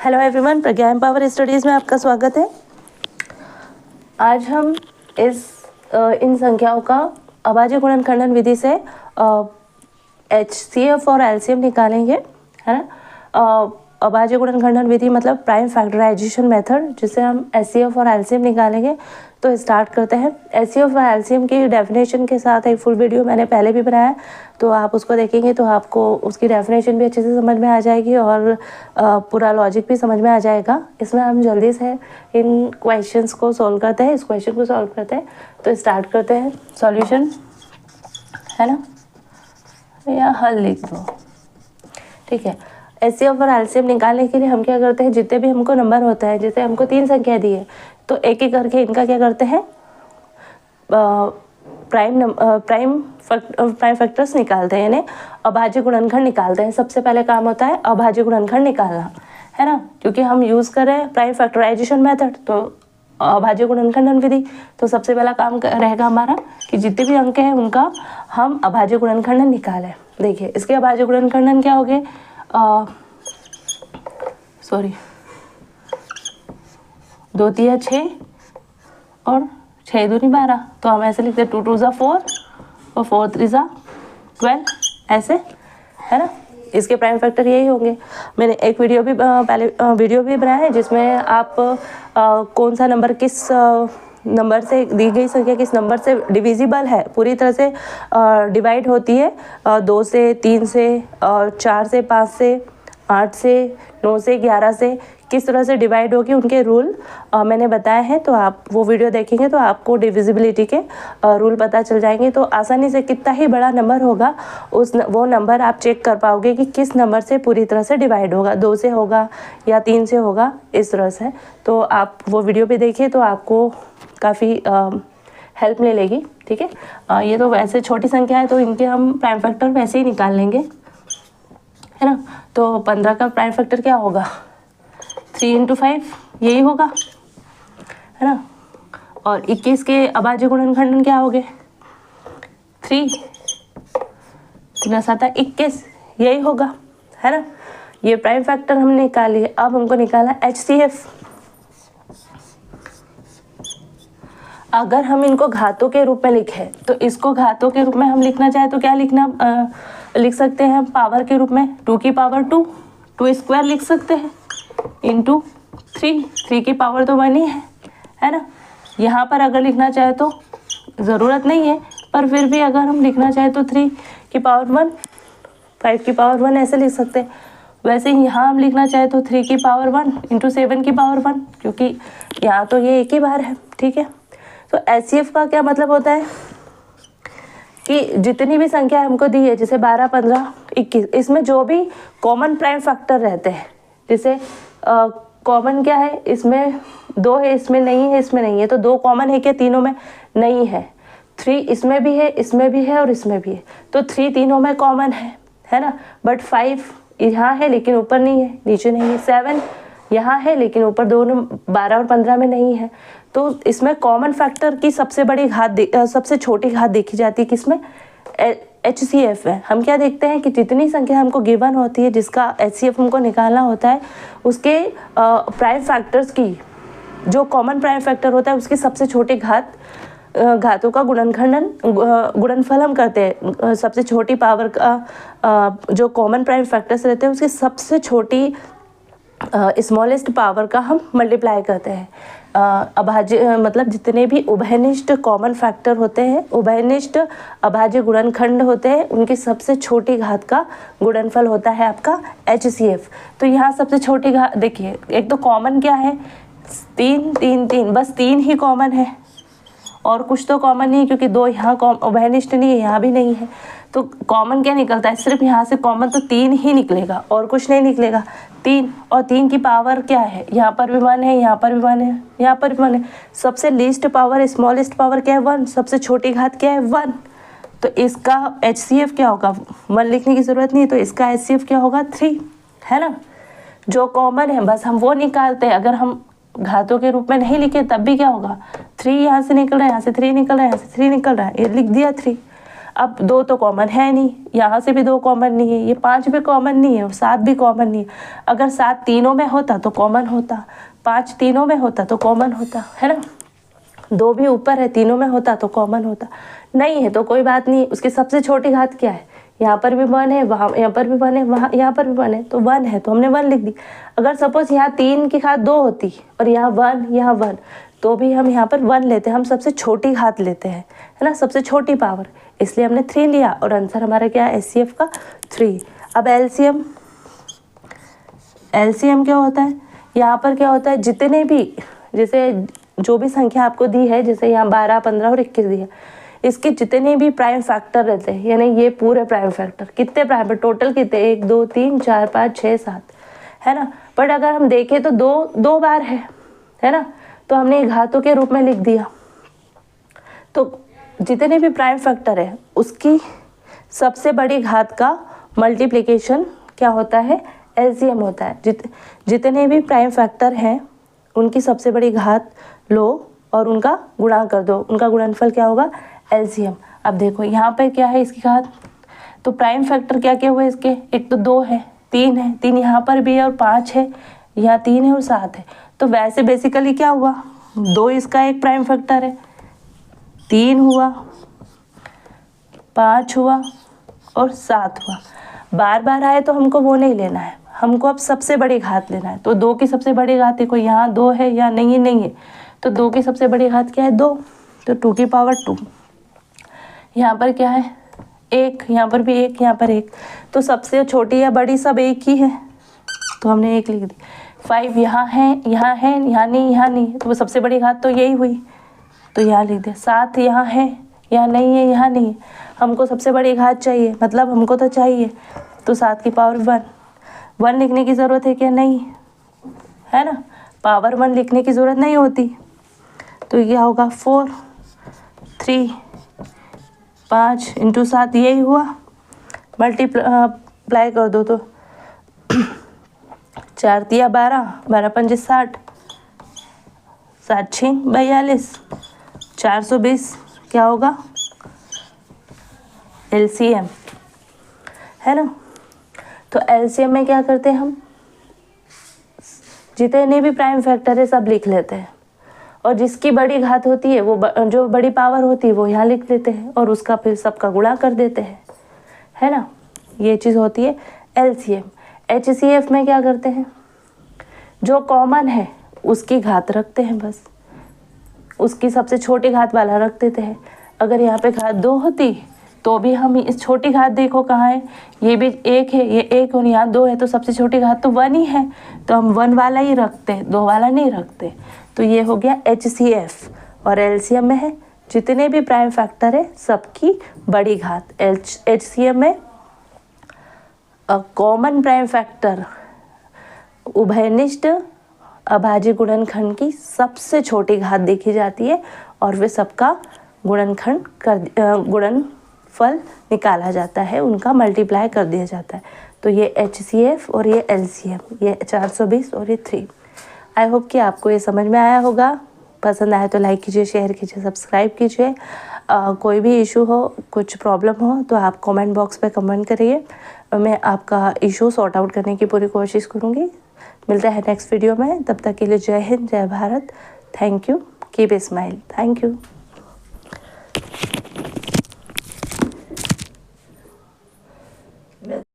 Hello everyone, प्रज्ञा empower studies में आपका स्वागत है। आज हम इन संख्याओं का अभाज्य गुणनखंडन विधि से HCF और LCM निकालेंगे, है ना। अभाज्य गुणनखंडन विधि मतलब प्राइम फैक्टराइजेशन मेथड, जिससे हम HCF और LCM निकालेंगे। तो स्टार्ट करते हैं। HCF और LCM की डेफिनेशन के साथ एक फुल वीडियो मैंने पहले भी बनाया, तो आप उसको देखेंगे तो आपको उसकी डेफिनेशन भी अच्छे से समझ में आ जाएगी और पूरा लॉजिक भी समझ में आ जाएगा। इसमें हम जल्दी से इन क्वेश्चंस को सॉल्व करते हैं, इस क्वेश्चन को सॉल्व करते हैं। तो स्टार्ट करते हैं। सॉल्यूशन, है ना, या हल लिख दो, ठीक है। HCF और LCM निकालने के लिए हम क्या करते हैं, जितने भी हमको नंबर होते हैं, जैसे हमको 3 संख्या दी है तो एक एक करके इनका क्या करते हैं, प्राइम फैक्टर्स निकालते हैं, यानी अभाज्य गुणनखंड निकालते हैं। सबसे पहले काम होता है अभाज्य गुणनखंड निकालना, है ना, क्योंकि हम यूज़ कर रहे हैं प्राइम फैक्टराइजेशन मेथड, तो अभाज्य गुणनखंडन विधि। तो सबसे पहला काम रहेगा हमारा कि जितने भी अंक हैं उनका हम अभाज्य गुणनखंडन निकालें। देखिए इसके अभाज्य गुणनखंडन क्या हो गए, सॉरी 2 तिया 6 और 6 दूनी 12, तो हम ऐसे लिखते हैं 2 2 = 4 और 4 3 = 12, ऐसे, है ना। इसके प्राइम फैक्टर यही होंगे। मैंने एक वीडियो भी पहले वीडियो भी बनाया है जिसमें आप कौन सा नंबर किस नंबर से दी गई संख्या किस नंबर से डिविजिबल है, पूरी तरह से डिवाइड होती है, 2 से, 3 से, 4 से, 5 से, 8 से, 9 से, 11 से, किस तरह से डिवाइड होगी, उनके रूल मैंने बताए हैं। तो आप वो वीडियो देखेंगे तो आपको डिविजिबिलिटी के रूल पता चल जाएंगे। तो आसानी से कितना ही बड़ा नंबर होगा वो नंबर आप चेक कर पाओगे कि किस नंबर से पूरी तरह से डिवाइड होगा, 2 से होगा या 3 से होगा, इस तरह से। तो आप वो वीडियो भी देखिए तो आपको काफ़ी हेल्प मिलेगी, ठीक है। ये तो वैसे छोटी संख्या है तो इनके हम प्राइम फैक्टर वैसे ही निकाल लेंगे, है ना। तो 15 का प्राइम फैक्टर क्या होगा, 3 × 5 यही होगा, है ना। और 21 के अभाज्य गुणनखंडन क्या हो गए, 3 3 × 7 = 21, यही होगा, है ना। ये प्राइम फैक्टर हमने निकाल लिए। अब हमको निकालना HCF। अगर हम इनको घातों के रूप में लिखें तो इसको घातों के रूप में हम लिखना चाहे तो क्या लिख सकते हैं, पावर के रूप में 2 की पावर 2, 2 स्क्वायर लिख सकते हैं, इंटू 3 की पावर तो 1 ही है ना। यहाँ पर अगर लिखना चाहे तो ज़रूरत नहीं है, पर फिर भी अगर हम लिखना चाहे तो 3 की पावर 1, 5 की पावर 1 ऐसे लिख सकते हैं। वैसे ही यहाँ हम लिखना चाहे तो 3 की पावर 1 इंटू 7 की पावर 1, क्योंकि यहाँ तो ये एक ही बार है, ठीक है। तो HCF का क्या मतलब होता है कि जितनी भी संख्या हमको दी है, जैसे 12, 15, 21, इसमें जो भी कॉमन प्राइम फैक्टर रहते हैं, जैसे कॉमन क्या है, इसमें 2 है, इसमें नहीं है, इसमें नहीं है, तो 2 कॉमन है क्या, तीनों में नहीं है। 3 इसमें भी है, इसमें भी है और इसमें भी है, तो 3 तीनों में कॉमन है ना। बट 5 यहाँ है लेकिन ऊपर नहीं है, नीचे नहीं है। 7 यहाँ है लेकिन ऊपर दोनों 12 और 15 में नहीं है। तो इसमें कॉमन फैक्टर की सबसे बड़ी घात सबसे छोटी घात देखी जाती है किसमें, HCF है। हम क्या देखते हैं कि जितनी संख्या हमको गिवन होती है जिसका HCF हमको निकालना होता है, उसके प्राइम फैक्टर्स की जो कॉमन प्राइम फैक्टर होता है उसकी सबसे छोटी घातों का गुणनफल हम करते हैं। सबसे छोटी पावर का जो कॉमन प्राइम फैक्टर्स रहते हैं उसकी सबसे छोटी स्मॉलेस्ट पावर का हम मल्टीप्लाई करते हैं। अभाज्य मतलब जितने भी उभयनिष्ठ कॉमन फैक्टर होते हैं, उभयनिष्ठ अभाज्य गुणनखंड होते हैं, उनकी सबसे छोटी घात का गुणनफल होता है आपका HCF। तो यहाँ सबसे छोटी घात देखिए, एक तो कॉमन क्या है, 3 3 3, बस 3 ही कॉमन है और कुछ तो कॉमन नहीं, क्योंकि 2 यहाँ उभयनिष्ठ नहीं है, यहाँ भी नहीं है। तो कॉमन क्या निकलता है, सिर्फ यहाँ से कॉमन तो 3 ही निकलेगा और कुछ नहीं निकलेगा। 3 और 3 की पावर क्या है, यहाँ पर भी 1 है, यहाँ पर भी 1 है, यहाँ पर भी 1 है। सबसे लीस्ट पावर, स्मॉलेस्ट पावर क्या है, 1। सबसे छोटी घात क्या है, 1। तो इसका HCF क्या होगा, 1 लिखने की ज़रूरत नहीं है, तो इसका HCF क्या होगा, 3, है ना। जो कॉमन है बस हम वो निकालते हैं। अगर हम घातों के रूप में नहीं लिखे तब भी क्या होगा, 3 यहाँ से निकल रहा है, यहाँ से 3 निकल रहा है, यहाँ से 3 निकल रहा है, ये लिख दिया 3। अब 2 तो कॉमन है नहीं, यहाँ से भी 2 कॉमन नहीं है, ये 5 भी कॉमन नहीं है और 7 भी कॉमन नहीं है। अगर 7 तीनों में होता तो कॉमन होता, 5 तीनों में होता तो कॉमन होता, है ना। 2 भी ऊपर है, तीनों में होता तो कॉमन होता, नहीं है तो कोई बात नहीं। उसकी सबसे छोटी घात क्या है, यहाँ पर भी 1 है, वहाँ यहाँ पर भी 1 है, वहाँ यहाँ पर भी 1 है, तो 1 है तो हमने 1 लिख दी। अगर सपोज यहाँ 3 की घात 2 होती और यहाँ 1 यहाँ 1, तो भी हम यहाँ पर 1 लेते हैं, हम सबसे छोटी घात लेते हैं, है ना, सबसे छोटी पावर, इसलिए हमने 3 लिया और आंसर हमारा क्या है HCF का 3। अब एलसीएम क्या होता है, यहाँ पर क्या होता है, जितने भी जैसे जो भी संख्या आपको दी है, जैसे यहाँ 12, 15 और 21 दी है, इसके जितने भी प्राइम फैक्टर रहते हैं, यानी ये पूरे प्राइम फैक्टर, कितने प्राइम टोटल कितने, 1 2 3 4 5 6 7, है ना। बट अगर हम देखें तो दो बार है ना, तो हमने ये घातों के रूप में लिख दिया। तो जितने भी प्राइम फैक्टर है उसकी सबसे बड़ी घात का मल्टीप्लिकेशन क्या होता है, एलसीएम होता है। जितने भी प्राइम फैक्टर हैं उनकी सबसे बड़ी घात लो और उनका गुणा कर दो, उनका गुणनफल क्या होगा, एलसीएम। अब देखो यहाँ पे क्या है इसकी घात, तो प्राइम फैक्टर क्या क्या हुए इसके, एक तो 2 है, 3 है, 3 यहाँ पर भी है और 5 है, यहाँ 3 है और 7 है। तो वैसे बेसिकली क्या हुआ, 2 इसका एक प्राइम फैक्टर है, 3 हुआ, 5 हुआ और 7 हुआ। बार बार आए तो हमको वो नहीं लेना है, हमको अब सबसे बड़ी घात लेना है। तो 2 की सबसे बड़ी घात देखो, यहाँ 2 है, यहाँ नहीं है, तो 2 की सबसे बड़ी घात क्या है, 2, तो 2 की पावर 2। यहाँ पर क्या है, 1, यहाँ पर भी 1, यहाँ पर 1, तो सबसे छोटी या बड़ी सब एक ही है, तो हमने 1 लिख दी। 5 यहाँ है, यहाँ नहीं, तो वो सबसे बड़ी घात तो यही हुई, तो यहाँ लिख दे। 7 यहाँ है, यहाँ नहीं है, हमको सबसे बड़ी घात चाहिए, मतलब हमको तो चाहिए, तो 7 की पावर 1 लिखने की ज़रूरत है क्या, नहीं है ना, पावर 1 लिखने की ज़रूरत नहीं होती। तो क्या होगा, 4 3 5 × 7 यही हुआ, मल्टीप्लाई कर दो तो 4 × 12, 12 × 5 = 60, 7 × 6 = 42, 420 क्या होगा, एलसीएम, है ना। तो एलसीएम में क्या करते हैं हम, जितने भी प्राइम फैक्टर है सब लिख लेते हैं, और जिसकी बड़ी घात होती है वो जो बड़ी पावर होती है वो यहाँ लिख लेते हैं और उसका फिर सबका गुणा कर देते हैं, है ना। ये चीज़ होती है एलसीएम। एचसीएफ में क्या करते हैं, जो कॉमन है उसकी घात रखते हैं, बस उसकी सबसे छोटी घात वाला रख देते हैं। अगर यहाँ पे घात 2 होती तो भी हम इस छोटी घात देखो कहाँ है, ये भी 1 है, ये 1 और यहाँ 2 है, तो सबसे छोटी घात तो 1 ही है, तो हम 1 वाला ही रखते हैं, 2 वाला नहीं रखते। तो ये हो गया HCF। और एलसीएम में है जितने भी प्राइम फैक्टर है सबकी बड़ी घात। HCF में कॉमन प्राइम फैक्टर उभयनिष्ठ अभाज्य गुणनखंड की सबसे छोटी घात देखी जाती है और वे सबका गुणनफल निकाला जाता है, उनका मल्टीप्लाई कर दिया जाता है। तो ये HCF और ये LCM, ये 420 और ये 3। आई होप कि आपको ये समझ में आया होगा। पसंद आए तो लाइक कीजिए, शेयर कीजिए, सब्सक्राइब कीजिए। कोई भी इशू हो, कुछ प्रॉब्लम हो तो आप कमेंट बॉक्स पे कमेंट करिए, मैं आपका इशू सॉर्ट आउट करने की पूरी कोशिश करूँगी। मिलता है नेक्स्ट वीडियो में, तब तक के लिए जय हिंद, जय Bharat. Thank you, keep smile, thank you.